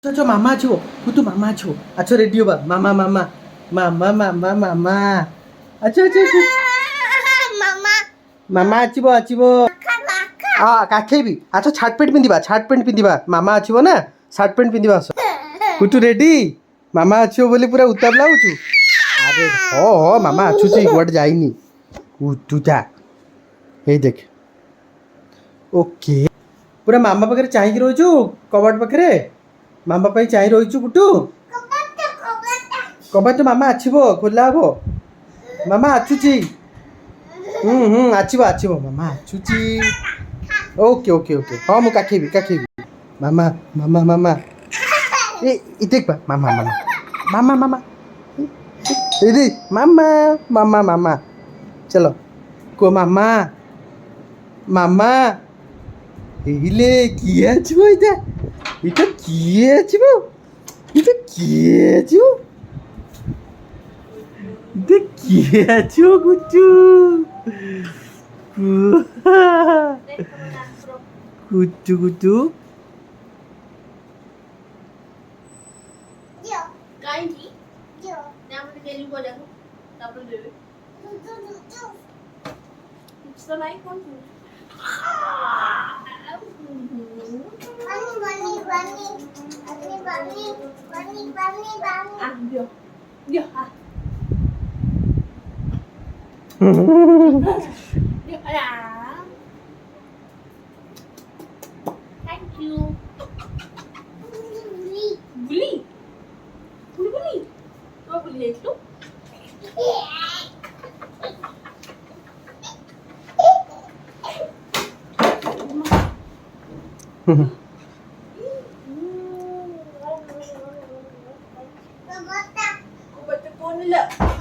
আচ্ছা মামা আছো কুতু মামা আছো আচ্ছা রেডিও বা মামা মামা মামা মামা মামা আচ্ছা আচ্ছা আচ্ছা ମାମା ମାମା ଆସିବ ଆସିବ କାକା କାଖେଇବି ଆଚ୍ଛା ସାର୍ଟ ପ୍ୟାଣ୍ଟ ପିନ୍ଧିବା ମାମା ଆସିବ ନା ସାର୍ଟ ପ୍ୟାଣ୍ଟ ପିନ୍ଧିବା ଆସ କୁତୁ ରେଡି ମାମା ଆସିବ ବୋଲି ପୁରା ଉତ୍ତାପ ଲାଗୁଛୁ ଆରେ ହଁ ହଁ ମାମା ଆସୁଛି କୁଆଡ଼େ ଯାଇନି କୁତୁ ଯା ହେଇ ଦେଖ ଓକେ ପୁରା ମାମା ପାଖରେ ଚାହିଁକି ରହିଛୁ କବାଟ ପାଖରେ ମାମା ପାଇଁ ଚାହିଁ ରହିଛୁ କୁଟୁ କବାଟ ମାମା ଆସିବ ଖୋଲା ହବ ମାମା ଆସୁଛି ଆସିବ ଆସିବ ମାମା ଆସୁଛି ଓକେ ଓକେ ଓକେ ହଁ ମୁଁ କାଖେଇବି ମାମା ମାମା ମାମା ଏ ଦେଖ ବା ମାମା ମାମା ମାମା ମାମା ଏଇରେ ମାମା ମାମା ମାମା ଚଲ କୁହ ମାମା ମାମା ଏଇଲେ କିଏ ଆସିବ ଏଇଟା କିଏ ଆସିବ এটা କିଏ ଆସିବ এটা କିଏ ଆସିବ କୁଚୁ କୁଚୁ କୁଚୁ କାହିଁକି ତାପରେ ଡେଲି ବଜାକୁ ତାପରେ ଦେବେ କିଛି ତ ନାହିଁ କଣ Thank you. Bully? Bully? Kau bully itu? Kau baca kau ni lah.